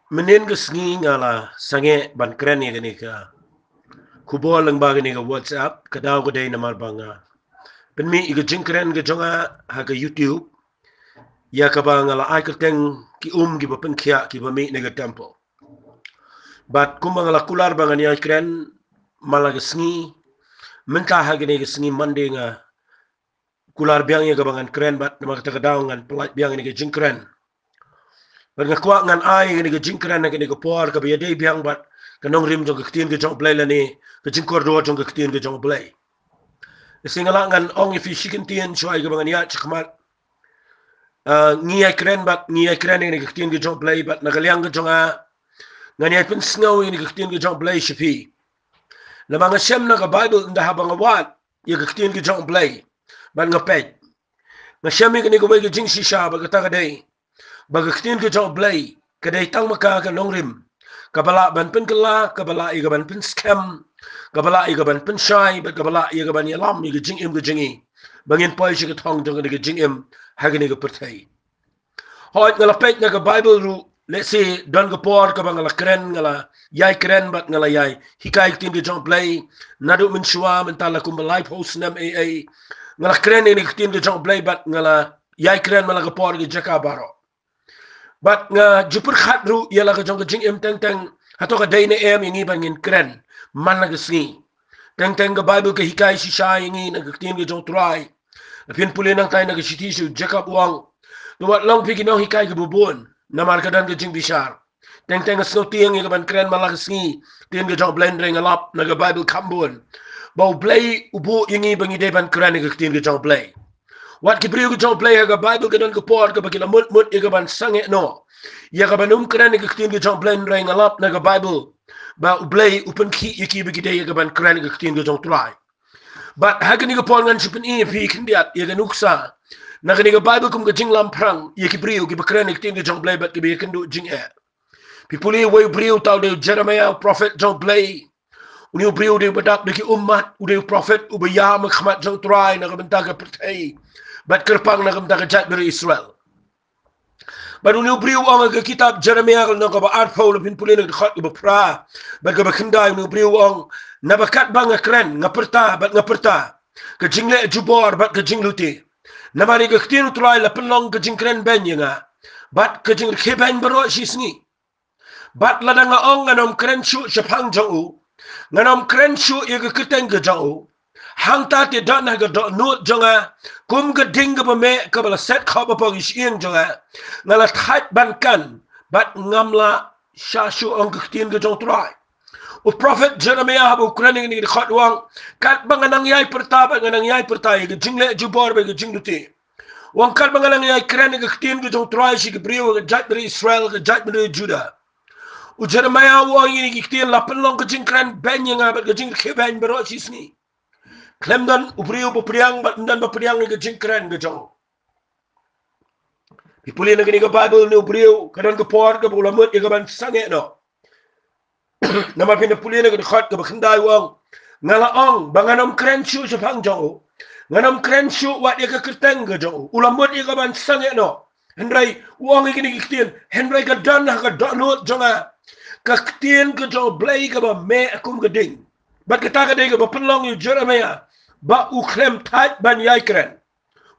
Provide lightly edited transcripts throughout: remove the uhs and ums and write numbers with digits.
Menen ke sengi ngala sange ban keren ni gani ka. Kubol lang ba gani ka WhatsApp kadaw ko day namal banga. Penmi iga jingkeren ke jonga ha ka YouTube. Ya ka ba ngala ay kateng ki ki ba pengkia ki ba mi nega tempo. Bat kumang ngala kular ba ngani ay keren malaga sengi. Mentah ha gani ke sengi mandi nga kular biang ya ka bangan keren bat nama kata kadaw ngan pelat biang ni ke jingkeren. Bat ngakwa ngan ay ngani ke jingkeren na gani ke por ka biya day biang bat kanong rim jong ketien ke jong play la ni ke jingkor do jong ketien ke jong play. Singala ngan ong ifi shikin tien choi ke bangan ya chakmat. Ngi ay keren bat ngi ay keren ngani ke ketien ke jong play bat nagaliang ke jong a ngani ay pun sngaw ngani ke ketien ke jong play shifi. Lamang shem na ka Bible nda habang awat ya ke ketien ke jong play. Bat ngapet. Nga shem ngani ko ke jing shisha ba kata kadai. Ba ke ketien ke jong play kadai tang maka ka nong rim. Kabala ban pun kala kabala iga ban pun scam kabala iga ban pun shy but kabala iga ban yalam iga jing im ke jingi bangin poi shi ke thong jong ke jing im hagani ke pertai hoy ngala pet na ke Bible ru let's say don ke por ka bangala keren ngala yai keren bat ngala yai hikai tin ke jong play nadu min shwa min tala kum live host nam a ngala keren ni ke tin ke jong play bat ngala yai keren mala ke por ke jaka baro. But nga jupur khat ru yala ka jong ka jing em teng teng hato ka day na em yung ibang kren man na gasngi teng teng ka Bible ka hikay si siya yung nagkaktiin ka jong try napin puli nang tayo nagkasiti si Jacob Wang duwat lang piginaw hikay ka bubun na markadan ka jing bishar teng teng ka snow tiyang yung kaban kren man na gasngi tiyan ka jong blendering alap naga Bible kambun baw play ubo yung ibang ideban kren nagkaktiin ka jong play. Wat kibriyo ko jong play haga Bible ka don ko por ka bakila mut iga ban sange no. Ya ka banum kren ka ktin ka jong play ray ngalap na ka Bible. Ba ublay upen ki yaki bigide ya ka ban kren ka ktin ka jong try. But haga ni ka por ngan sipen i fi kindiat ya ka nuksa. Na ka ni ka Bible kum ka jing lamprang ya kibriyo ki bakren ka ktin ka jong play bat ki biya kandu jing e. Pipuli way briyo tau de Jeremiah prophet jong play. Uni briyo de badak de ki umat ude prophet ubaya makhamat jong try na ka banta ka pertai. Bat kerpang na kamta kajat dari Israel. Baru ni ubriu ang ke kitab Jeremiah na ka ba artful pin pulin ng khat ba pra. Bat ka ba khinday ni ubriu ang nabakat ba nga kren nga perta bat nga perta. Ka jingle jubor bat ka jingluti. Namani ka ktin utray la penlong ka jingkren ben nga. Bat ka jing kheben baro sisni. Bat la nga ong nganom kren shu shapang jong. Nganom kren shu ye ka kiteng ka jong. Hang ta ti da na ga do nut jonga kum ga ding ga me ka bala set kha ba pong ieng jonga ngala thait ban kan bat ngamla sha shu ong ga tin ga jong trai u prophet Jeremiah bu ukraning ni khat wang kat banganang yai perta ba nganang yai perta ga jingle jubor ba ga jingluti wang kat banganang yai kren ga tin ga jong trai shi ga briu ga jat dari Israel ga jat dari Judah u Jeremiah wang ni ga tin la penlong ga jingkran ben nga ba ga jing kheben baro sisni Klemdan upriu bupriang dan bupriang ni kecing keren kejong. Pipuli na gini ka Bible ni upriu kadan ka por ka bulamut ya ka ban sange no. Nama pinapuli na khat ka bakhinday wang ngalaong banganom keren shu sa pangjong. Nganom keren shu wat ya ka kerteng kejong. Ulamut ya ka ban sange no. Henry wang gini kitin Henry ka dan ka donut jonga ka kitin ka jong blay ka ba me akum ka ding. Bat kita ka ding ka ba penlong yu Jeremiah. Ba uklem tait ban yai keren.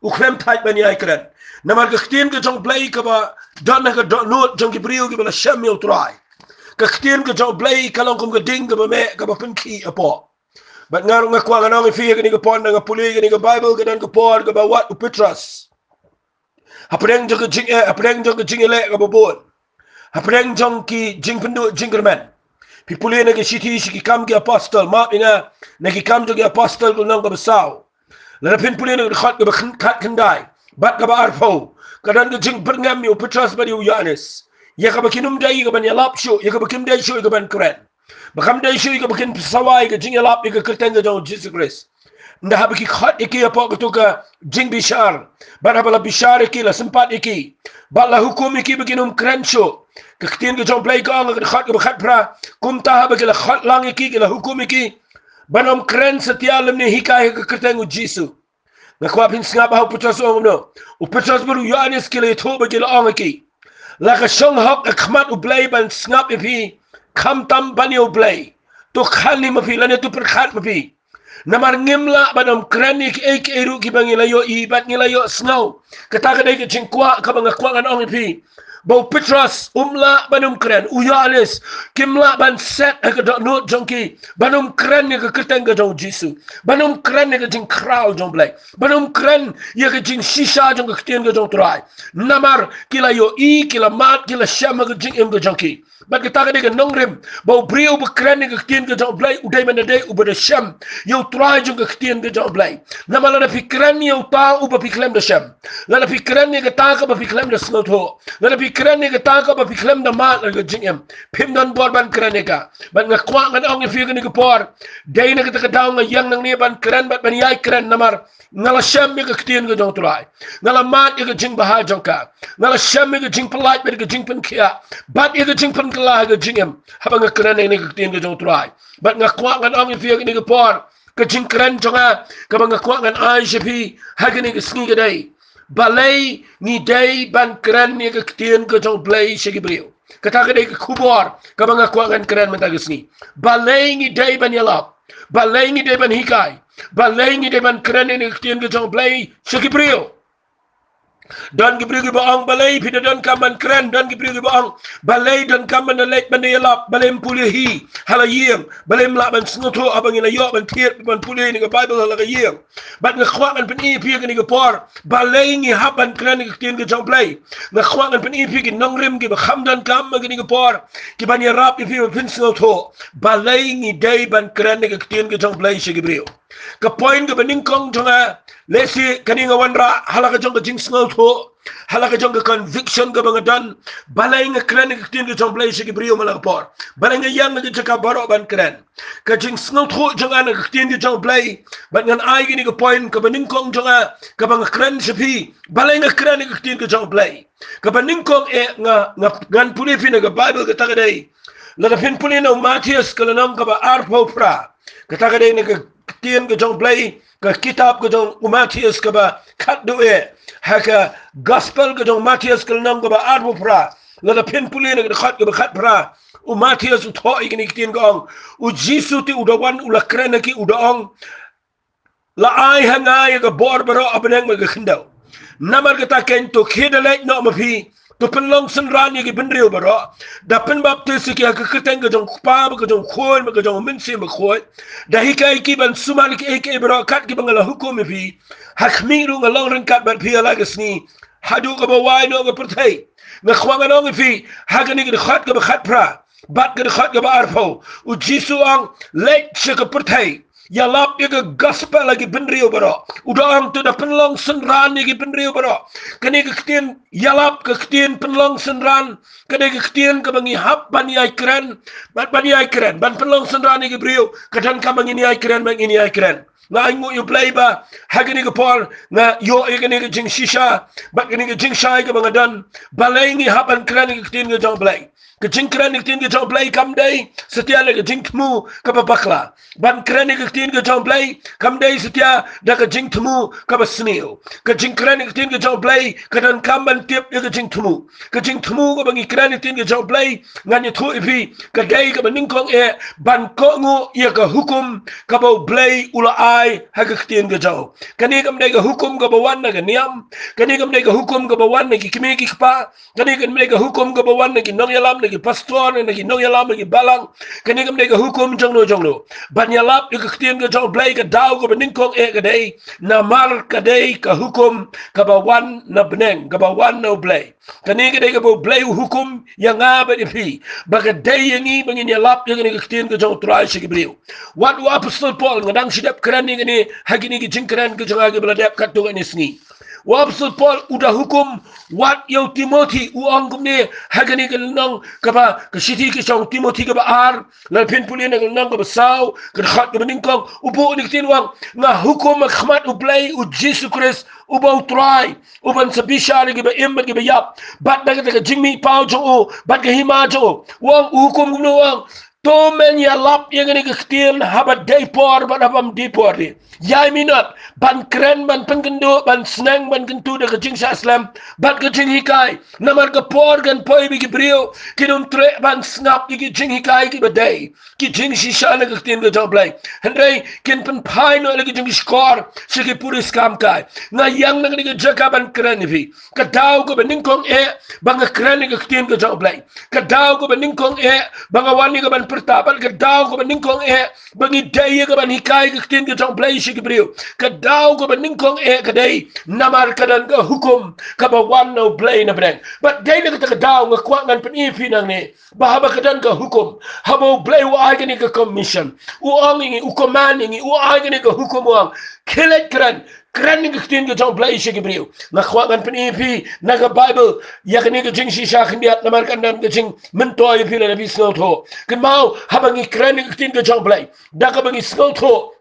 Uklem tait ban yai keren. Namar ka ktin ka jong blay ka ba dan ka donut jong ki briu ki ba la shem yul try. Ka ktin ka jong blay ka long kum ka ding ka ba me ka ba penki apo. Bat ngaru nga kwa nga nong ifi ka ni ka pon nga puli ka ni ka Bible ka dan ka por ka ba wat upitras. Hapreng jong ka jing hapreng jong ka jing ele ka ba bon. Hapreng jong ki jing pendu jingkerman. Pipuli na kisiti si kikam ki apostol ma ina na kikam jo ki apostol ko nang kabasaw la pin puli na khat ka khat khandai bat ka ba arfo kadan ka jing perngam yu Petros ba yu Yohanes ya ka bakinum dai ka ban yalap shu ya ka bakim dai shu ka ban kren bakam dai shu ka bakin sawai ka jing yalap ka kerteng ka jo Jesus Christ nda ha baki khat iki apo ka ka jing bishar ba bala bishar iki la sempat iki ba la hukum iki bakinum kren shu Kaktin ka jong play ka ang khat ka bakhat pra kumta ha bakila khat lang iki kila hukum iki banom kren sa tialam ni hikay ka kerteng u Jisu ngakwa pin snga ba Petros ong no u Petros baru Yohanes kila ito bakila ang iki la ka song hok khmat ublay ban snap ipi kham tam ban ublay to khani mapi la ne tu perkhat mapi namar ngimla badam kranik ek eru ki bangilayo ibat ngilayo snow kata ka dai ke jingkwa ka bang kwa ngan ong ipi bau Petros umla banum kren uyalis kimla ban set ka dot not jonki banum kren ni ka keteng ka jong jisu banum kren ni ka jing kral jong blai banum kren ye ka jing shisha jong ka keteng ka jong trai namar kila yo I kila mat kila shama ka jing im ka jonki bat kita ka dega nongrim bau brio ba kren ni ka keteng ka jong blai udai man dai ubada sham yo trai jong ka keteng ka jong blai namala na fikran yo ta uba piklem da sham la fikran ni ka ta ka ba piklem da snot ho la pikiran ni kata ka ba piklem da mat ga jingem pim don bor ban kran ni ka ban nga kwa ngan ong fi ni ka por dai na kata ka nga yang nang ni ban kran ban yai kran namar ngala sham mi ka ktien ga jong trai ngala mat ga jing ba jong ka ngala sham mi ga jing polite ga jing pen kia bat ga jing pen kala ga jingem ha nga kran ni ka ktien ga jong trai ban nga kwa ngan ong fi ni ka por ka jing kran jonga ka ba nga kwa ngan ai shepi ha ga ni ka sngi ga dai balai ni day ban kran ni ka ktien ka jong play shigibrio kata ka day ka kubor ka mga kuangan kran man tagasni balai ni day ban yalap balai ni day ban hikay balai ni day ban kran ni ka ktien ka jong play shigibrio don gibrigo baong balay pida don kaman kran don gibrigo baong balay don kaman na late ban yalap balay pulihi halayim balay mlaban snoto abang inayo ban tier ban pulihi ni ka bible halagayim bat nga khwangan pen ipi ni ka por balay ni haban kran ni ka ktien ka jong play nga khwangan pen ipi ki nongrim ki ba khamdan kam ni ka por ki ban yarap ipi ban pin snoto balay ni day ban kran ni ka ktien ka jong play shigibrio ka point ka baning kong jonga lesi kaninga wanra halaka jong ka jing snoto halaka jong ka conviction ka banga dan balay nga kran ka ktien ka jong play shigibrio malaka por balay nga yang nga jaka baro ban kran ka jing snoto jonga na ka ktien ka jong play bat ngan ay gini ka point ka baning kong jonga ka banga kran shapi balay nga kran ka ktien ka jong play ka baning kong nga ngan pulipi na ka bible ka tagaday la pin puli na Matias kalanang ka ba arpo pra ka tagaday na ka ktien ka jong play ka kitab ka jong Matias ka ba kat doe haka gospel ka jong Matias kalanang ka ba arpo pra la pin puli na ka khat ka ba khat pra Matias utho igini ktien ka ong u Jisu ti udawan ula krena ki udaong la ay hangay ka borbaro abanang magakhindaw namar ka ta ken to khidalek no mapi to penlong senran ni ki benriu baro da pen baptis ki ka keteng ka jong pa ka jong khoi ka jong minsi ma khoi da hikai ki ban sumal ki ek baro kat ki bangala hukum fi hakmiru ngalong ren kat bat pi ala gasni hadu ka bawai no ka perthai na khwanga no fi hagani ki khat ka ba khat pra bat ka khat ka ba arfo u Jisu ang lek se ka perthai ya lap ya gospel lagi benriu baro udang tu da penlong senran ni ki benriu baro kani ka ktien ya lap ka ktien penlong senran kani ka ktien ka bangi hap ban ai kren ban penlong senran ni ki brio kadan ka bangi ni ai kren nga ingo you play ba hagani ka por nga yo igani ka jing shisha ba kani ka jing shai ka banga dan balay ni hap an kren ni ka ktien ka jong play kecing keren ni ktien ka jong play kam day setia la kecing temu ka bakla ban keren ni ktien ka jong play kam day setia da kecing temu ka basnil kecing keren ni ktien ka jong play kadan kam ban tiap ya kecing temu ka bangi keren ni ktien ka jong play ngani thu ipi ka day ka baning kong ban ko ngu ya ka hukum ka bau play ula ai ha ka ktien ka jong kani kam day ka hukum ka bawan na ka niam kani kam day ka hukum ka bawan na ki kimi ki pa kani kam day ka hukum ka bawan na ki nong yalam lagi pastor lagi nong yalam lagi balang kani kam dei ka hukum jongno ban yalap ka ktien ka jong play ka daw ka baning kong ka dei na mar ka dei ka hukum ka bawan na beneng ka bawan no play kani ka dei ka bo play hukum yang nga ba ipi baga dei yangi bangin yalap ka kani ka ktien ka jong try shi gibriu what apostol Paul ngadang sidap kran ni kani hagini ki jingkran ka jong agi beladap kat tu ni sngi Wapsul Paul udah hukum wat yau Timothy uang kumne hagani kelnang kapa ke siti ke song Timothy ke baar la pin pulin ke nang ke besau ke khat ke beningkong ubu ni tin wang nga hukum khmat uplay u Jesus Christ ubau try uban sabisha ke ba im ke ba yap bat da ke jingmi pau jo bat ke hima jo wang hukum kumno wang to men ya lap yang ni kestian habat depor ban habam depor ni yai minat ban keren ban pengkendo ban senang ban kentu de kecing sa islam ban kecing hikai namar ke por gan poi bi brio kinum tre ban snap ki kecing hikai ki badai ki jing shisha na kestian ke joblai hendai kin pen pai no lagi jing skor sigi puri skam kai na yang na ni jaka ban keren ni ka dau ko bening kong bang keren ni kestian ke joblai ka dau ko bening kong bang wani ko ban pertapan ka dau ko bening kong bagi daya ko ban hikai kestian ke joblai Brio kadau ko bening kong kadai namar kadan ka hukum ka bawan no play na breng but dai na kadau nga kwa ngan penipi nang ni bahaba kadan ka hukum habo play wa agni ka commission u angi u commanding u agni ka hukum wang kilet kran ni ktin ka jong play shi Brio na kwa ngan penipi na ka bible yakni ka jing shi sha khniat namar kadan ka jing mentoy pi na bi snot ho kemau habangi kran ni ktin ka jong play da ka bangi snot ho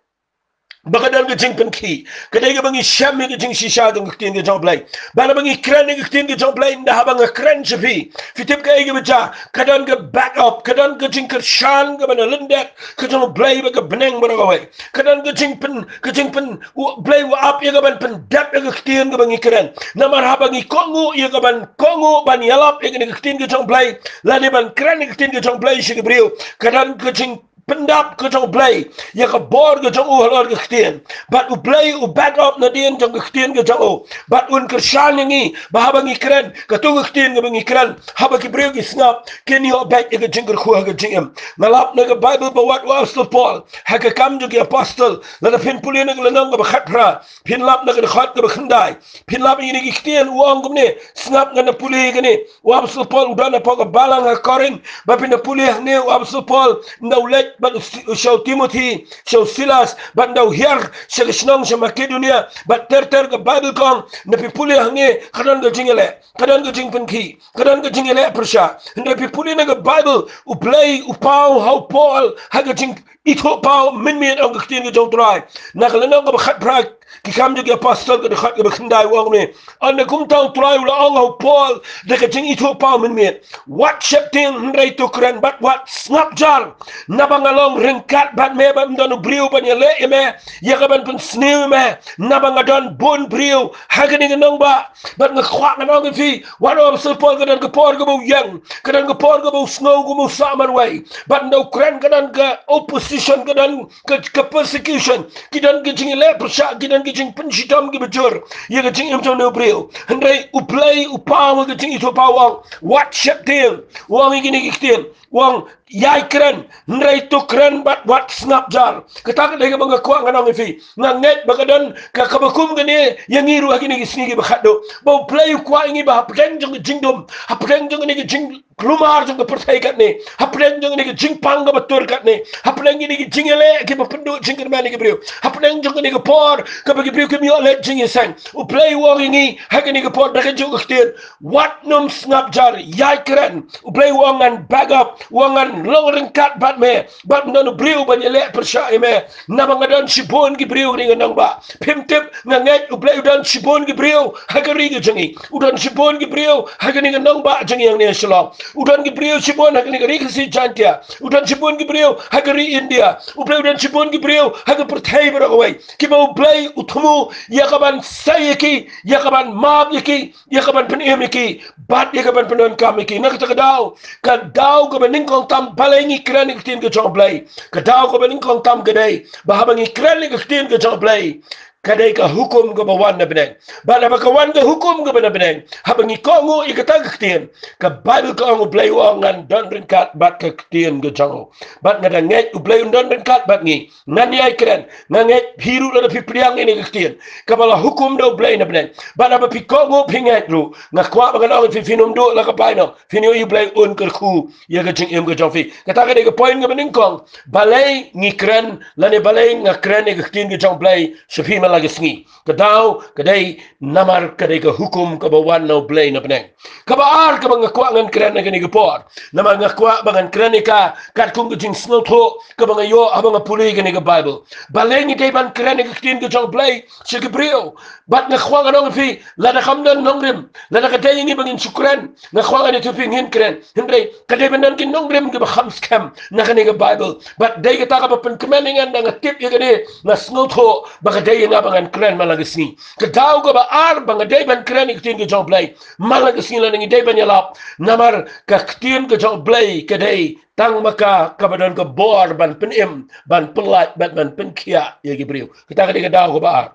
Bakadal ke jing penki, kadai ke bangi syam ke jing shisha dong ktin ke jong play. Bana bangi kran ke ktin ke jong play dah bang kran sepi. Fitip ke ke baca, kadan ke back up, kadan ke jing kershan ke bana lendak, ke jong play ke beneng bana kawai. Kadan ke jing pen play wa up ya ke ban pen dap ke ktin ke bangi kran. Namar ha bangi kongu ya ke ban kongu ban yalap ya ke ktin ke jong play. Lani ban kran ke ktin ke jong play shi ke Brio. Kadan ke jing pendap ke jong play ya ke bor ke jong halor ke ktin but u play u back up na dien jong ktin ke jong but un kershan ngi bahaba ngi kren ke tu ktin ke ngi kren haba ki Brio ki snap ken yo back ke jing khu ke jing ngalap na ke bible bawat wa apostle paul ha ke kam jo ke apostle la na pin pulin ke lanang ke khatra pin lap na ke khat ke khandai pin lap ni ke ktin uang ke ne snap na puli ke ni wa apostle paul udana pa ke balang ha korin ba pin puli ne wa apostle paul ndaulet but show Timothy, show Silas, but now here, show Snong, show Macedonia, but ter ke Bible kong, na pipuli hangi, kadan ke jingele, kadan ke jingpenki, kadan ke jingele persya, na pipuli na ke Bible, uplay, upau, how Paul, haga jing, ito pau, min ang kaktin ke jong try, na kalanang ke bakhat prak, kikam juga apostle ke dekat ke berkendai wang ni, anda kum tahu try ula ang how Paul, dekat jing ito pau min what shifting hendai tu keren, but what snap jar, nabang along ringkat bat me bat ndon Brio ban yale me ya ka ban pen snew me nabang adon bon Brio hagani nong ba bat ngkhwa nong fi wano support kadan ke por ke bu yang kadan ke por ke bu snow ke bu saman way bat no kren kadan ke opposition kadan ke persecution kidan ke jing le persya kidan ke jing pensitam ke bejur ya ke jing imto no Brio hendai uplay upaw ke jing itu pawang what ship deal wang ini kiktin wang yai keren nrai tu keren bat wat snap jar ketak dai bang ko nganong fi nganget bagadan ka kabakum gani yang iru agini gisni gi bakhado bo play ko ingi ba hapren jong jingdom hapren jong ni jing klumar jong pertai kat ni hapren jong ni jing pang ga betul kat ni hapren ni jingele ki ba pendu jingir mani gi Brio hapren jong ni por ka bagi Brio ki mi ole jing sang u play wong ingi hagani gi por daga jong khtir wat num snap jar yai keren u play wong and back up wong and long ringkat bat me bat non Brio ban yele persya me nabang adan sibon gi Brio ni nang ba pimtip nganget u play udan sibon gi Brio hagari gi jangi udan sibon gi Brio hagani nang ba jangi yang ni shalom udan gi Brio sibon hagani ri si jantia udan sibon gi Brio hagari India u play udan sibon gi Brio haga pertai barawai ki ba u play utmu ya kaban sayeki ya kaban mab yeki ya kaban penem yeki bat ya kaban penon kam yeki nak takadau kadau ko bening kong tam palengi kran iktin ke jong play kadau ko bening kong tam kedai bahabangi kran iktin ke jong play kadai ka hukum ke bawan na beneng bala ba kawan ke hukum ke bana beneng habangi kongo ikata ktin ka Bible ko ang play wangan don ringkat bat ke ktin ke jong bat ngada nget u play don ringkat bat ngi nan yai kran nganget hiru la pi priang ini ktin ka bala hukum do play na beneng bala ba pi kongo pingat ru ngakwa ba kan fi finum do la ka paino finio you play un ke khu ya ke jing em ke jong fi kata ka de ke point ke beneng kong balai ngi kran la ne balai ngakran ke ktin ke jong play sepi mala malagasngi kadau kadai namar kadai ke hukum ke bawan no blay no peneng kabar ke bang kuangan keren ngani ke por nama ngakwa bangan keren ka kat kung jing snow tho ke bang yo abang puli ngani ke bible baleng ite ban keren ke tin ke jong blay se ke brio bat ngakwa ngano fi la da khamdan nongrim la da kadai ngi bangin syukran ngakwa ngani tu pin hin keren hindai kadai bandan kin nongrim ke ba khams kam ngani ke bible bat dai ke ta ka pen kemeningan dang tip ye gani na snow tho ba kadai nga bangan keren malagasngi kadau ke ba ar bang dai ban keren ke tin ke jong blay malagasngi la ngi dai ban yalap namar ka tin ke jong blay kadai tang maka kabadan ke bor ban penim ban pelat ban penkia ye gibriu kita kadai kadau ke ba ar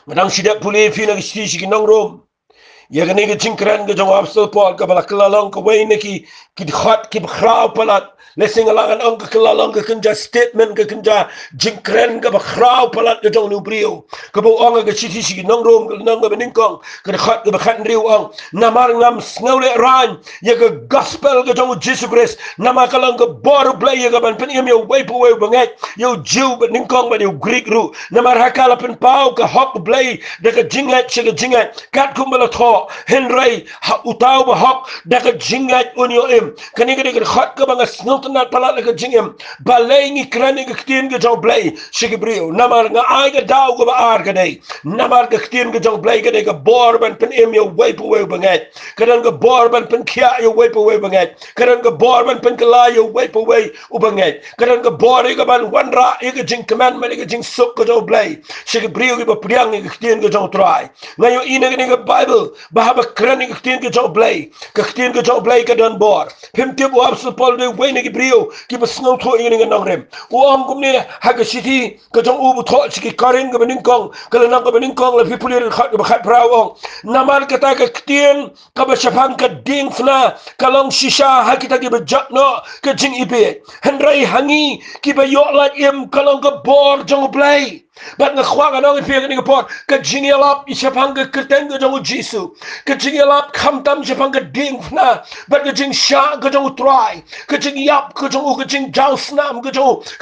madang sidak puli fi na sti si nong rom ya gani ke jingkran ke jong apsel pol ka bala kelalong ke wei ne ki khat ki khrau palat lesing alangan ong ke kelalong ke kenja statement ke kenja jingkran ke khrau palat ke jong nubriu ke bo ong ke siti si nong rom ke nong ke beningkong ke khat ke khat riu ong namar ngam snole ran ya ke gospel ke jong Jesus Christ nama kalang ke bor play ya ke ban penim yo wei po wei bangai yo Jew beningkong ba yo Greek ru namar hakala pen pau ke hok play de ke jingat che ke jingat kat kumbala tho Henry utau ba hok da ke jingat unyo em kani ke khat ke bang snotna palat ke jingem balai ngi krani ke tin ke jong play shikibrio namar nga ai ke dau ke ba ar ke dai namar ke tin ke jong play ke dai ke bor ban pen em yo wei po wei bangai kadan ke bor ban pen kia yo wei po wei bangai kadan ke bor ban pen kala yo wei po wei u bangai kadan ke bor ke ban wanra ke jing command man ke jing suk ke jong play shikibrio ke ba priang ke tin ke jong try ngayo ina ke bible bahaba krani ke tin ke jong play ke don bor him tip wa apsel pol de wei ne ke brio ki ba snow tho ini ke nong rem uang kum ne ha ke city ke jong u bu tho chi ke karing ke bening kong ke nang ke bening kong le people le khat ke khat prao ong namar ke ta ke tin ke ba chapang ke ding fna kalong shisha ha kita ke ba jat no ke jing ipe henrai hangi ki ba yo la em kalong ke bor jong play bat nga khwa nong ipe ke ni ke pot ke jing yalap i chapang ke kerten ke jong jisu ke jing yalap kham tam chapang ke ding fna bat ke jing sha ke jong try ke jing yap ke jong ke jing jang snam ke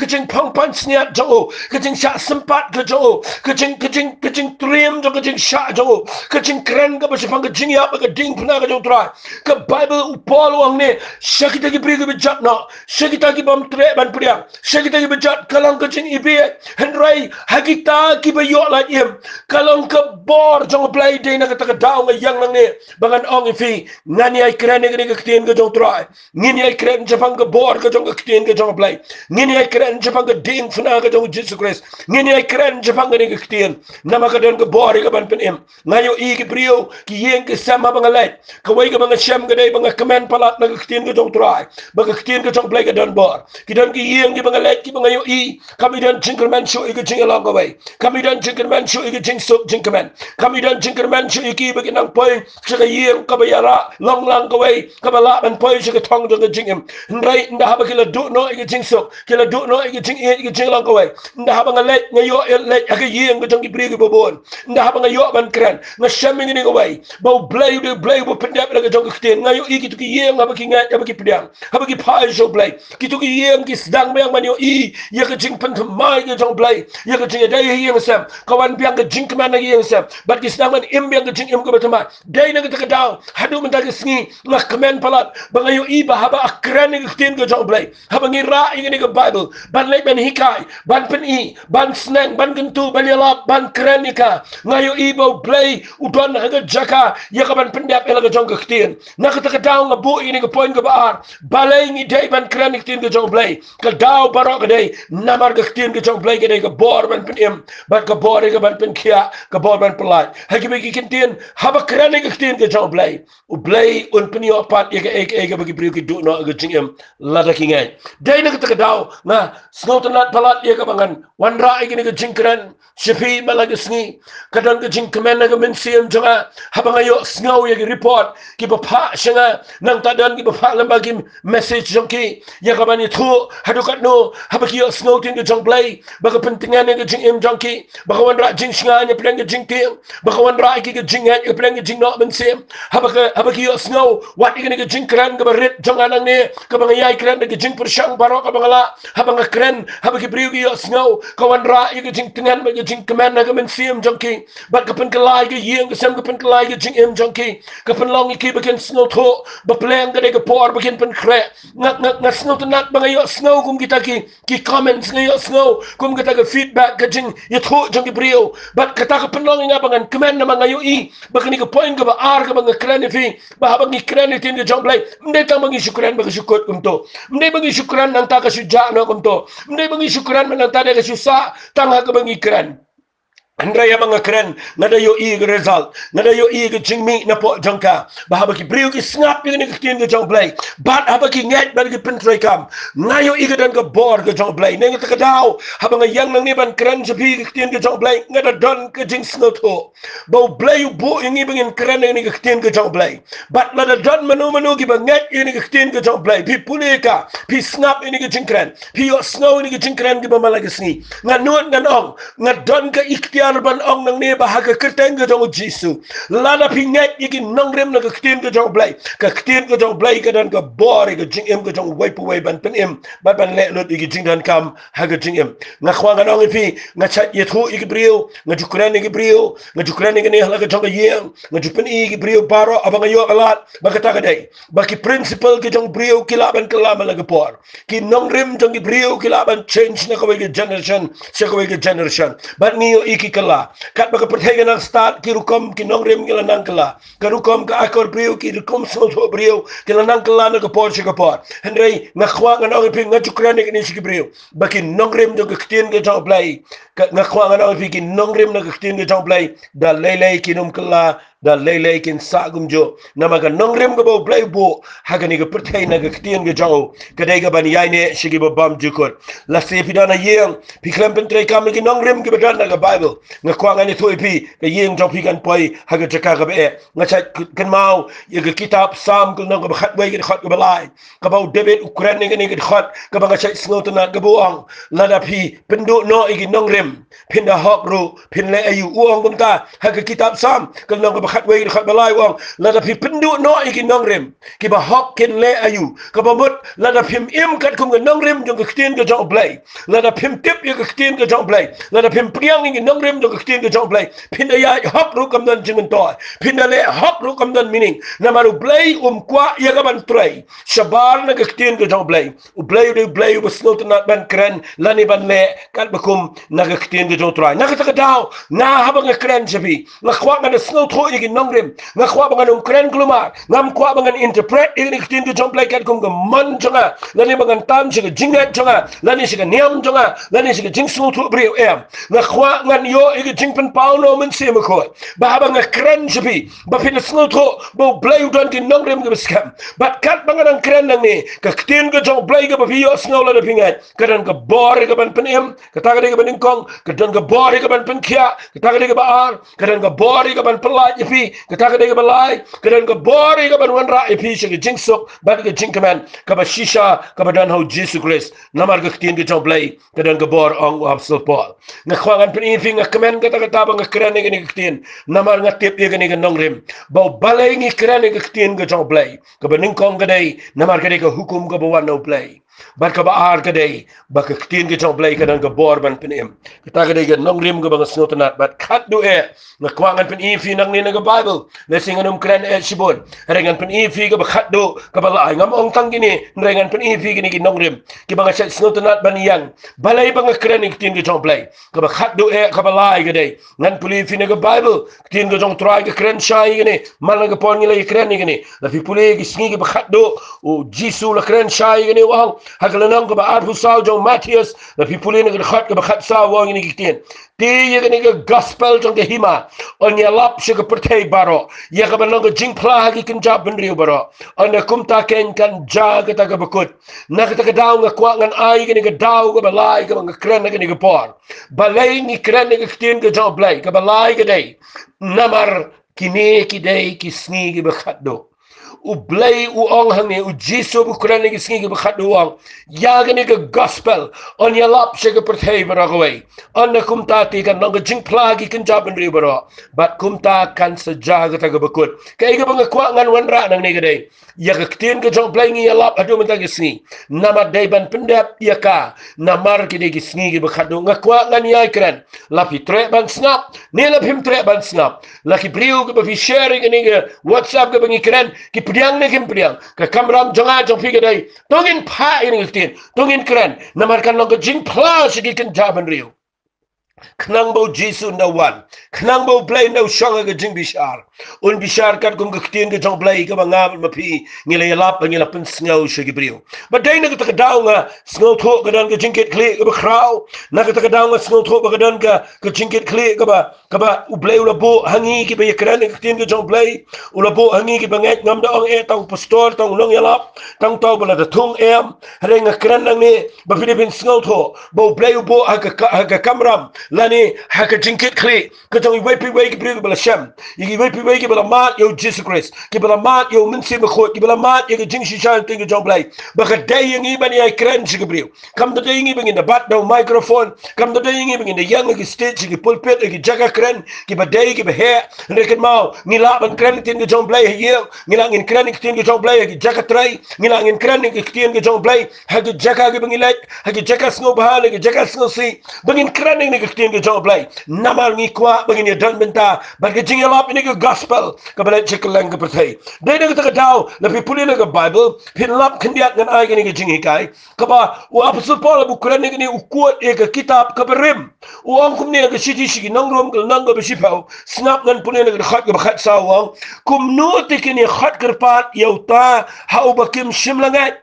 jing pang pan sniat jong ke jing sha sempat ke jong ke jing trim jong ke jing sha jong ke jing keren ke ba chapang ke jing yap ke ding fna ke jong try ke bible upol wang ne shakita ki pri ke bijat na shakita ki bam tre ban priang shakita ki bijat kalang ke jing ibe henrai hakita ki ba yo la yem kalong ke bor jong play day na kata daw nga yang lang ne bangan ong ifi ngani ay kren ne ke tin ke jong try ngini ay kren japang ke bor ke jong ke tin ke jong play ngini ay kren japang ke ding fna ke jong Jesus Christ ngini ay kren japang ke tin nama ka don ke bor ke ban pen em ngayo i ke brio ki yeng ke sama bangalet ka wai ke bang sham ke day bang command palat na ke tin ke jong try bang ke tin ke jong play ke don bor ki don ki yeng ke bangalet ki bang ayo i kami don jinkerman show i ke jing along away kami don jinkerman show i ke jing so jinkerman kami don jinkerman show i ki bagi nang poi sa yeng ka bayara long lang ka wai ka bala ban poi sa ke thong jong ke jingem ndai nda ha ba ki la du no i ke jing so ki la du no i ke jing e i ke jing lang ka wai nda ha ba ngalet ngayo let ka yeng ke jong ki bri ke bobon nda ha ba ngayo ban kran na shamming ni ka wai ba blay bo pendap la ke jong ke tin ngayo i ki tu ki yeng ha ba ki ngat ha ba ki pdiang ha ba ki pai so blay ki tu ki yeng ki sedang bang man yo i ya ke jing pen mai ke jong blay ya ke jing dai yeng sam kawan biang ke jing man yeng sam bat ki sedang man im biang ke jing im ke batama dai na ke ta daw hadu men ta ke sngi la kemen palat bang ayo i ba ha ba akran ke tin ke jong blay ha ba ngi ra i ni ke bible ban lek ben hikai ban pen i ban snang ban gentu ban yalap ban krenika ngayo i ba blay udon ha ke jaka ya ka ban pendap la ke jong ke tin na ke ta daw nga bu i ni ke point ke baar balai ngi dai ban krenik tin ke jong blay ke daw barok ke dai namar ke tin ke jong blay ke dai ke bor ban pen em bat ke bor ke ban pen kia ke bor ban pelat ha ke bagi tin ha ba krenik ke tin ke jong blay u blay un pen yo pat ye ke bagi bri ke du no ke jing em la da kingai dai na ke ta daw na snotenat palat ye ke bangan wan ra ke ni ke jing kran sipi malag sngi kadang ke jing kemen na ke men siem jonga ha ba ngayo sngaw ye ke report ki ba pha sanga nang tadan ki ba pha lambagi message jongki ya ka bani thu hadu kat no ha ba ki sngaw tin ke jong play ba ke pentingan ke jing jing im jongki bakawan ra jing singa nya pleng jing tim bakawan ra ki jing hat ke pleng jing no ben sem habaki yo snow wat igani ke jing kran ke berit jangan ne ke bangayai kran ke jing persang baro ke bangala habang kran habaki priu yo snow kawan ra ke jing tengan ke jing keman ke ben sem jongki bat ke pen kelai ke yeng ke sem ke pen kelai ke jing im jongki ke pen long ki beken snow tho ba pleng ke por beken pen kre ngat snow tenat bangayo snow kum kita ki comments ngayo snow kum kita ke feedback ke jing yetho jongki priu bat kata ke pen long nga bangan keman na mangayo i bakani ke point ke ba ar ke bang kran fi ba bang kran tin ke jong play mde tang bang syukran bang syukut kum to mde bang syukran nang ta ka suja no kum to mde bang syukran nang ta ka susa tang ha ke bang kran Andrea mga kren ngada yo i result ngada yo i jingmi na po jongka bahaba ki priu ki snap ni ki ke jong play bat haba ki ngat ba ki pentray kam ngayo i dan ka bor ke jong play neng ta ka daw haba nga yang nang ni ban kren sa pi ki ke jong play ngada don ke jing snot ho bo play bo ingi bangin kren ni ki ke jong play bat la don manu ki ba ngat ni ki ke jong play pi puleka pi snap ni ki jing kren pi yo snow ni ki jing kren ki ba malagasni nganun nganong ngadon ka ikhtiar ban ong nang ne bahaga kerteng ke jong jisu lada pingat iki nongrem na ke ktin ke jong blai ke dan ke bor ke jing em ke jong wai pu wai ban pen em ban le lot iki jing dan kam ha ke jing em nga khwa nga nong fi nga chat ye thu iki brio nga jukran iki brio nga jukran iki ne hala ke jong yeng nga jupen iki brio baro abang yo alat ba kata ke dai ba ki principle ke jong brio kilaban kelama la ke por ki nongrem jong ki brio kilaban change na ko ke generation se ko ke generation ban ni iki kala kat baka pertega nang start ki rukom ki nongrem ki lanang kala ka rukom ka akor brio ki rukom so brio ki lanang kala na ka por si ka por henry na khwa nga nong pi nga chukran ni si ki brio baki nongrem do ka ktien ke jong play nga khwa nga nong pi ki nongrem na ka ktien ke jong play da lele ki num kala da lele kin sagum jo namaga nongrem ga bo play bo hagani ga pertei na ga ktien ga jaw kadai ga ban yaine shigi bo bam jukot la se pidana yeng pi klem pentre kam ki nongrem ga badan na ga bible nga kwanga ni thoi pi ga yeng jong pi kan poi haga jaka ga be nga cha kan mau ye ga kitab sam ko nga ba khat wai ga khat ga balai ka ba david ukraine ga ni ga khat ka ba nga cha snotna ga bo ang la da pi pendu no igi nongrem pinda hok ru pin le ayu uang gum ta haga kitab sam ka nga khat wai khat balai wang la da pi pendu no iki nongrem ki ba hok ken le ayu ka ba mut la da pim im kat kum nongrem jong ka ktien ka jong play la da pim tip ye ka ktien ka jong play la da pim priang ngi nongrem jong ka ktien ka jong play pinda ya hok ru kam dan jingun to pinda le hok ru kam dan meaning na maru play kwa ye ka ban tray shabar na ka ktien ka jong play u play u snot na ban kren la ni ban le kat bakum na ka ktien ka jong tray na ka ta daw na habang ka kren jabi la khwa na snot ho iki nongrem nga khwa bangan kren klumar ngam khwa bangan interpret ini kitin ke jomplay kat kum man jonga lani bangan tam siga jingat jonga lani siga niam jonga lani siga jingsu tu brio em nga khwa ngan yo iki jingpen pauno men se ko ba banga kren jibi ba pin snu to bo play don ki nongrem ke skam bat kat bangan kren nang ni ka kitin ke jomplay ke ba yo snow la pingat kadan ka bor ke ban pen em ka ta ke ban kong kadan ka bor ke ban pen khia ka ta ke ba ar kadan ka bor ke ban pelaj ipi kata ka balai kadan ka bori ka ban ra ipi shi jingsok ba ka jingkaman ka ba shisha ka ba dan ho Jesus Christ namar ka ktien ka jomplay kadan ka bor ong apsol paul nga khwangan pin ifi nga kamen ka ta ba nga kran ni ka ktien namar nga tip ye ka ni ka nongrem ba balai ngi kran ni ka ktien ka jomplay ka ba ning kong ka dai namar ka ka hukum ka ba wan no play bat ka ba ar ka dai ba ka ktien ka jomplay kadan ka bor ban pin im kata ka dai ka nongrem ka ba nga snotanat bat khat do e nga khwangan pin ifi nang ni nga bible lesing anum kren e sibon rengan pen ifi ka bakhat do ka balai ngam ong tang gini rengan pen ifi gini ki nongrem ki banga chat snotanat baniang balai banga kren ik tin ki jomplay ka bakhat do e ka balai ga dai ngan puli fi nga bible tin ga jong try ka kren shai gini mal nga pon ngi kren ni gini la fi puli ki sngi ka bakhat do o jisu la kren shai gini wang haglanang ka ba arfu saw jong matthias la fi puli nga khat ka bakhat saw wang ni ki tin ti ye gini ka gospel jong ke hima on ya lap shi ka pertei baro ya ka banong jing pla ki kan jab ben riu baro on kumta ken kan ja ka ta ka bakut na ka ta ka daw nga kwa ngan ai ka ni ka daw ka balai ka nga kren ka ni ka por balai ni kren ka ktien ka job blai ka balai ka dai namar kini ki dai ki sni ki bakhat do u blay u ong hang ne u jiso bu kuran ngi sngi bu khat uang ya gani ga gospel on ya lap se ga perthei baragway on na kumta ti kan nong jing plagi kan jaban ri baro bat kumta kan seja ga ta ga bakut kai ga bang kwa ngan wan ra nang ne ga dei ya ga ktien ga jong blay ngi ya lap adu man ta ga sngi nama dei ban pendap ya ka namar ki de gi sngi gi bu khat nga kwa ngan ya kran lapi tre ban snap ne lap him tre ban snap laki briu ga bi sharing ni ga WhatsApp ga bang kran ki priang ne kim priang ka kamram jonga jong pi ga dei tongin pha ini ktien tongin kran namar kan nong jing pla se gi kan jaban riu Knang bau Jesu na wan knang bau play no shong ga jing bishar un bishar kat kum ktien ga jong play ga ngam ma phi ngile lap ngila pen sngo shigi brio but dai na ga daw nga sngo tho ga dan ga jing ket kle ga kraw na ga daw nga sngo tho ga dan ga jing ket kle ga ba u play u bo hangi ki ba yakran ga ktien ga jong play u bo hangi ki ba ngat ngam da ong e tong pastor tong long yalap tong taw bala da thung em hare nga kran nang ne ba Philippine sngo tho bo play u bo ha ga kamram lani haka jinkit kli katong iwepi wegi bri bala sham yigi wepi wegi bala mat yo Jesus Christ ki bala mat yo minsi mkhot ki bala mat yigi jing shishan ting jong blai baka day yingi bani ay kren sig bri kam da day yingi bangin da bat no microphone kam da day yingi bangin da yang ki stage ki pulpit ki jaga kren ki ba day ki ba he reken mau ngila ban kren tin jong blai ye ngila ngin kren tin jong blai ki jaga trai ngila ngin kren ki tin jong blai ha ki jaga ki bangilek ha ki jaga sngo bahale ki jaga sngo si bangin kren ni tin ke job lay namal ngi kwa bagini dan benta bagi jing yalap ini ke gospel ka bala cheklang ke perthai dai na ka daw na pi puli na ka bible pin lap khandiat ngan ai gani ke jing hikai ka ba u apostle paul bu kuran ni u quote e ka kitab ka berim u ang kum ni ka siti sigi nang rom ka nang ka bishipau snap ngan puli na ka khat ka khat sawang kum no tikini khat karpat yauta ha u bakim shimlangai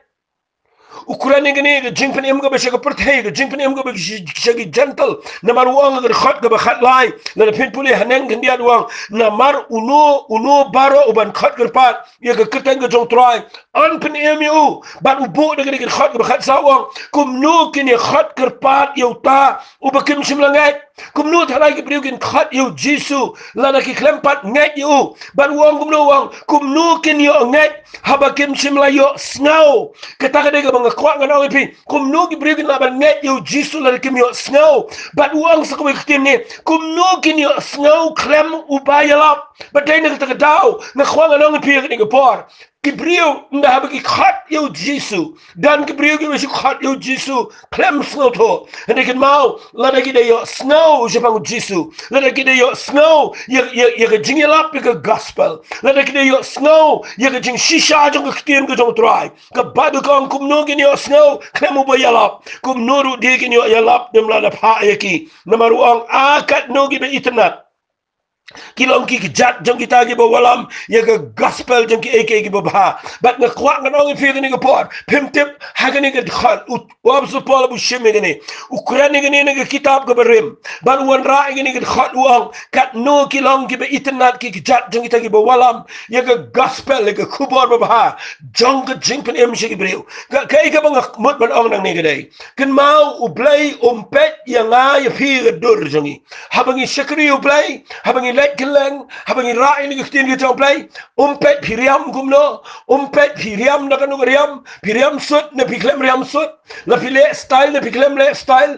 ukuran ni gani jing pen em ga besha ka perthai ga jing pen em ga besha gi gentle namar wang ga khat ga khat lai na pin puli haneng gandia wang namar uno baro uban khat ga pat ye ga keteng ga jong trai an pen em yu ban ubo de ga khat ga khat sa wang kum no kini khat ga pat yu ta ubakim shimlangai kum no thalai ki priu kin khat yu jisu lana ki klempat ngai yu ban wang kum no kini yo ngai habakim shimla yo snau kata ga bang kwa ngana wi kum no gi brigin la ban ngai yu jisu la kim yo snau ban wang sa ko khtim ne kum no kin yo snau klem u bayala ba dai ne ta daw na kwa ngana wi pi ni por Kibriu nda habe ki khat yo Jesu dan kibriu ki mesu khat yo Jesu klem snow to and they can mau la da ki de yo snow je pang Jesu la da ki de yo snow ye jing lap ki gospel la da ki de yo snow ye jing shisha jong ki tiem ko jong try ka badu kong kum no ki yo snow klem u ba yalap kum no ru de ki yo yalap dem la da pha ye ki namaru ang akat no ki be itnat kilong ki jat jong kita ki bawalam ye ga gospel jong ki ek ki ba bat na kwa ngong fi ni pot pimtip hagani ga khat wab su pol bu shime ni ukran ni ni ga kitab ga berim ban wan ra ni ga khat wang kat no kilong ki be itnat ki jat jong kita ki bawalam ye ga gospel ga kubor ba jong ga jing pen em shi breu ga kai ga bang mot ban ong nang ni ga dai ken mau u blai pet yang ai fi ga dur jongi habangi shakri u blai habangi lek keleng habangi rai ni gustin ki jong play pet phiriam gumno pet phiriam na kanu riam phiriam sut na phiklem riam sut la phile style na phiklem le style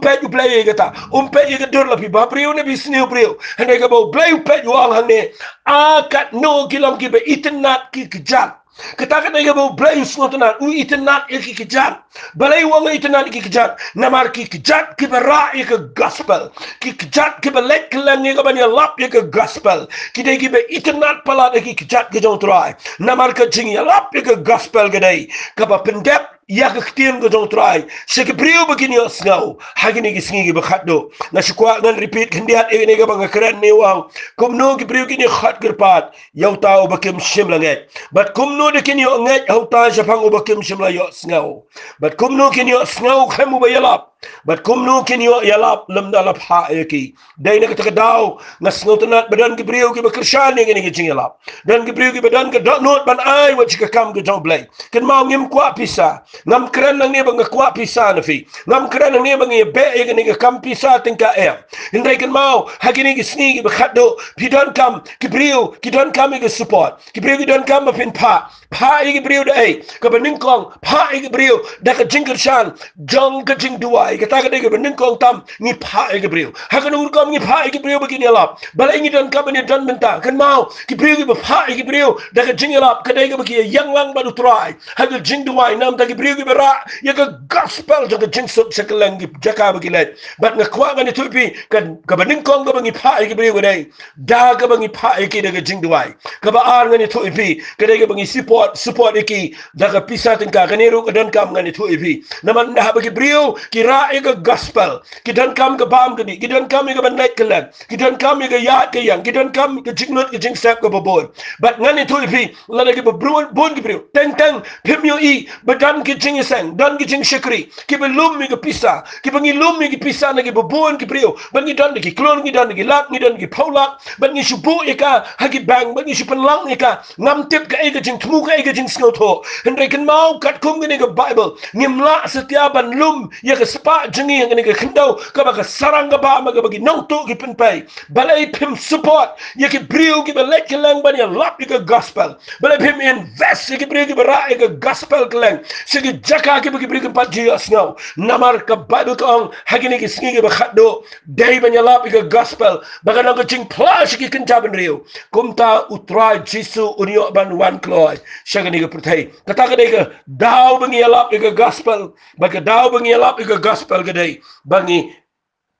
pet u play gata pet ye dur la phi bapriu ne bisni upriu hande ga bo play pet wang hangne a kat no kilong ki be itnat ki jat katakan ay gabaw blay usnotanan u itnat ki kijat balay wang itnat ki kijat namar ki kijat ki bara ka gospel ki kijat ki balek lang ni gaban ya lap ka gospel ki day ki be itnat pala ki kijat ki jong try namar ka jing ya lap ka gospel gadai ka ba pendep ya ka ktien go jong try se ki priu begini snow hagini ki singi ba khatdo na shikwa ngan repeat khandiat e ne ga bang kran ni wang kum no ki priu ki ni khat kirpat yaw tao bakim shim langet but kum no de kin yo nget haw ta japang bakim shim la yo snow but kum no kin yo snow khemu ba yalap But kumnu kinyo yalap lam dalap ha eki. Dai na katagadaw ngas ngotanat badan gibriyo gi bakrishani gini gi jingalap. Dan gibriyo gi badan ga not ban ai wat chika kam ga jong blay. Kan mau ngim kwa pisa. Ngam kren nang ni bang kwa pisa na fi. Ngam kren nang ni bang ye be gini ga kam pisa tingka em. Hindai kan mau hagini gi sni gi bakhatdo pidon kam gibriyo kidon kam gi support. Gibriyo kidon kam mapin pa. Pa gi briyo da ai. Ka baning kong pa gi briyo da ka jingkershan jong ka jing duai kata ka dega baning kong tam ni pa gi briyo. Hakan ur kam ni pa gi briyo begini alap. Balai ngi don kam ni don benta kan mau gibriyo gi pa gi briyo da ka jing alap ka dega bagi yang lang baru try. Hakan jing duai nam da gibriyo gi bara ya ka gospel da ka jing sub sekalang gi jaka bagi let. Bat ngakwa ngani tupi kan ka baning kong ka bangi pa gi briyo dai. Da ka bangi pa gi da ka jing duai. Ka ba ar ngani tupi ka dega bangi support iki da ka pisa tingka kaniru ka don kam ngani tupi. Naman dah bagi briyo kira ega gospel kidan kam ke bam ke ni kidan kam ke banai kelan kidan kam ke yat ke yang kidan kam ke jingnut ke jingsap ke babon but ngani tu ipi lada ke babruan bon ke brio teng pemyo I badan ke jingisang dan ke jing syakri ke belum mi ke pisa ke bangi lum mi ke pisa na ke babon ke brio bangi dan ke klon ke dan ke lak ni dan ke paulak bangi subu eka hagi bang bangi supenlang eka ngam tip ke ega jing tmu ke ega jing snotho hendai kan mau kat kum ke bible ngimla setiap ban lum ya ke spa jengi yang ke kendau ka ba ka sarang ka ba ma ka bagi nong tu ki penpai balai pim support ya ke brio ki balai ke lang ban ya lap ke gospel balai pim invest ya ke brio ki bara ke gospel ke lang sigi jaka ke bagi brio ke pat ji asngau namar ka bible ka ong hagini ki singi ke ba khatdo dai ban ya lap ke gospel baga nang jing plus ki kenta ban rio kumta utrai jisu unio ban wan kloi shagani ke pertai kata ka dai ke daw bangi ya lap ke gospel baga daw bangi ya lap ke gospel kedai bangi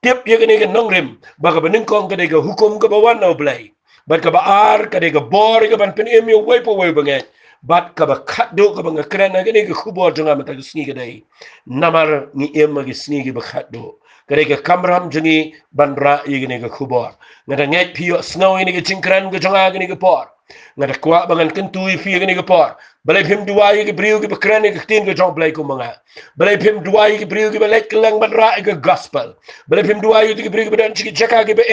tip ye kene ke nongrim baga bening kong kedai ke hukum ke bawan no blai bat ka baar kedai ke bor ke ban pen emi wei po wei bangai bat ka ba khatdo ke banga krana kene ke khubor jonga mata ke sngi kedai namar ni em ke sngi ke ba khatdo kedai ke kamram jengi bandra ye kene ke khubor ngada ngai pio snow ini ke jingkran ke jonga kene ke por ngada kwa bangan kentui fi kene ke por balai phim duai ke brio ke bakran ke tin ke jong blai ko manga balai phim duai ke brio ke balai kelang bandra ke gospel balai phim duai ke brio ke badan chi jaka ke be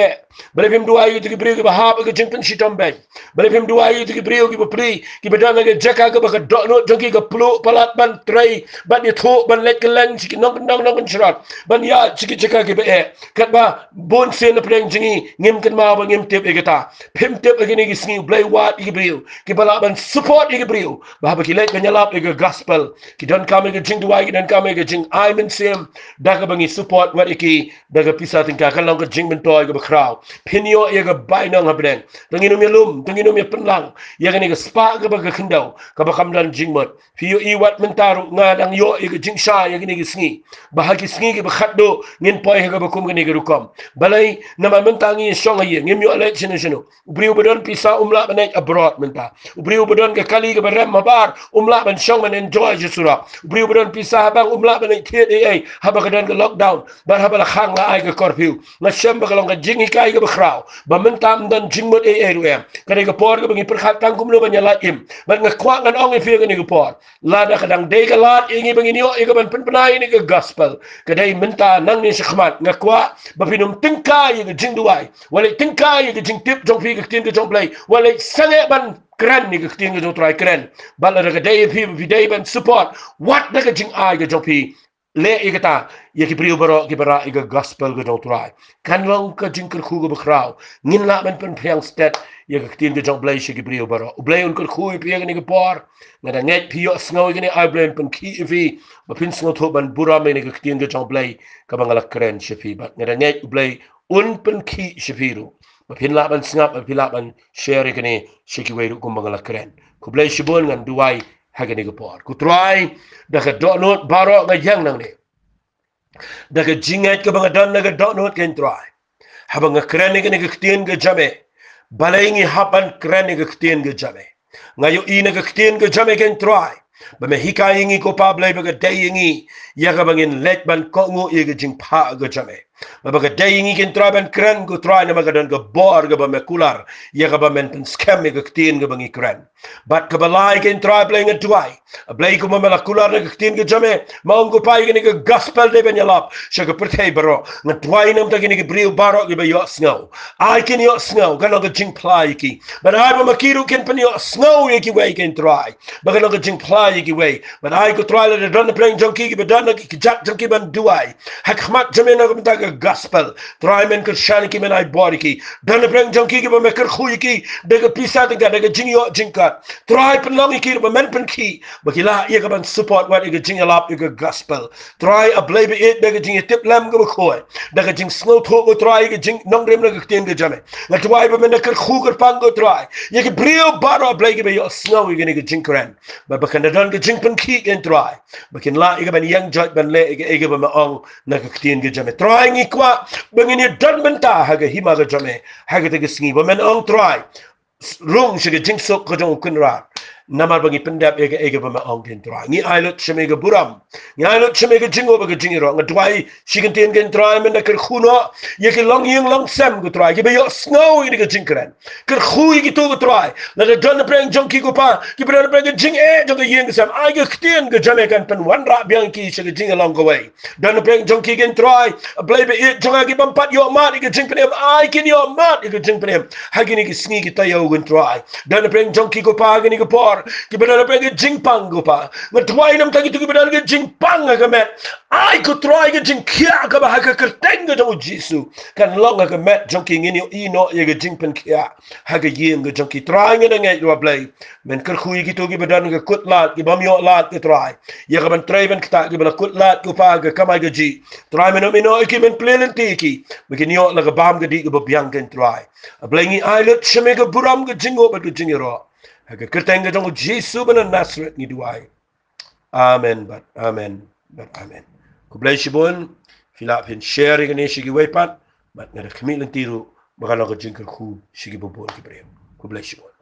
balai phim duai ke brio ke bahab ke jingpen sitom bang balai phim duai ke brio ke pri ke badan ke jaka ke baka dok no jongki ke plu palat ban trai ban ye tho ban lek kelang chi nong shrat ban ya chi jaka ke be kat ba bon sen preng jingi ngim kan ma ba ngim tip e ta phim tip ke ni ke sngi blai wat ke brio ke bala ban support ke brio bahaba kilek menyalap ega gospel ki don kami ke jing duai ki don kami ke jing ai men sem daga bangi support wat iki daga pisa tingka kan long ke jing mentoy ke bakrau pinyo ega bai nang habren tanginu mi lum tanginu mi penlang ya kan ega spa ke baga kendau ka bakam dan jing mot fiyo I wat mentaru ngadang yo ega jing sha ya kan ega sngi bahagi sngi ke bakhatdo ngin poy ke bakum ke ega rukom balai nama mentangi song ye ngim yo let sinu brio bodon pisa umla banek abroad menta brio bodon ke kali ke barem umla ban syong man enjoy jusura brio bodon pisah bang umla ban tiet ai haba kadan ke lockdown bar haba la khang la ai ke curfew na syam ba kalong ke jingi kai ke bakrau ba mentam dan jingmot ai ruem kade ke por ke bangi perkhat tang kumlo ban yalat im ban ngakwa ngan ong e fi ke ni ke por lada kadang de ke lat ingi bangi ni ke ban penpenai ni ke gospel kade menta nang ni sekhmat ngakwa ba pinum tingkai ke jing duai wale tingkai ke jing tip jong fi ke tin ke jong play wale sange ban keren ni ke ting ke try keren bala daga day pi video ban support what daga jing ai ke jopi le igata ye ki brio baro ki bara iga gospel ke try kan long ke jing ke khu ke bakrau ngin la ban pen priang stat ye ke tin ke jong blai shi ki brio baro blai un ke khu pi ni ke por ngada net pi yo snow ni ai blai pen ki vi ba pin snow tho ban bura me ni ke tin ke jong blai ka bangala keren shi pi ba ngada net blai un pen ki shi piru mapin laban singap mapin laban share kini shiki weru kumbangala keren ku blai shibon ngan duai hagani gapor ku try daga donot baro ga yang nang ne daga jingat ke banga dan daga donot ken try habanga keren ni ke tien ke jame balengi hapan keren ni ke tien ke jame ngayo ina ke tien ke jame ken try ba me hikai ngi ko pa blai baga dai ngi ya ga bangin let ban ko ngo ye ke jing pa ga jame Mabaga day ingin try ban kren go try na magadan go bor ga ba mekular ya ga ba men pen scam ga ktin ga bangi kren but ka balai ken try playing a duai a play ko mala kular na ktin ga jame maung go pai ga gospel de ben yalap sha ga pertei baro na duai nam ta ga brio baro ga ba yo snow I can yo snow ga no ga jing play ki but I ba makiru ken pen yo snow ye ki way ken try ba ga no ga jing play ki way but I go try la don playing junkie ki ba don ki jack junkie ban duai hak khmat jame na ga gospel try men kershani ki men ai body ki dan breng junkie ki ba me ker khu ki de ga pisa de ga jing yo jing ka try pen long ki ba men pen ki ba ki la ye ga ban support wat ga jing alap ga gospel try a blame it de ga jing tip lam ga ko de ga jing slow tho go try ga jing nong rem ga ten ga jame na try ba men ker khu ga pang go try ye ga brio baro blame ba yo snow ga ga jing kran ba kan dan ga jing pen ki gen try ba kin la ye ga ban yang jot ban le ga ba ma ong na ga ten ga jame try ngi kwa bangini dan benta haga hima ga jame haga te gisngi ba men ong try rung shiga jingsok ko jong kunra namar bangi pendap ega ba ma ong ten try ngi ailot sheme ga buram ngi ailot sheme ga jingo ba ga jingiro nga twai shigen ten gen try men ker khuno ye ke long ying long sam go try ke be yo snow ni ga jingkran ker khu yi to go try la da don preng jonki go pa ki bre preng jing jong ga ying sam ai ga ten ga jame kan pen wan ra byang ki shiga jing along go way don preng jonki gen try play be it jonga gi bam pat yo ma ni ga jing pen ai kin yo ma ni ga jing pen ha gi ni gi sngi gi tayo go try don preng jonki go pa ga ni go por ki bre preng jing pang go pa ma twai nam ta gi tu ki bre ga jing pang ga met ai ko try ga jing kya ga ba ha ka kerteng ga do jisu kan long ga met jonki ngini ino ye ga jing pen kya ha ga yeng ga jonki try ga ngai do play men ker khu gi to gi bedan ga kut lat gi bam yo lat ga try ye ga ban try ban kta gi bala kut lat go pa ga kama ga ji try men no ki men plelen tiki begin yo la ga bam ga di ga byang kan try a blangi islet sheme ga buram ga jingo ba ga jingiro ha ga kerteng ga jong jisu ban nasret ni duai amen but amen but amen ku bless you bon filap hin share ga ne shigi wepat but na khamilen tiru magalo ga jingker khu shigi bo bon ki brem ku bless you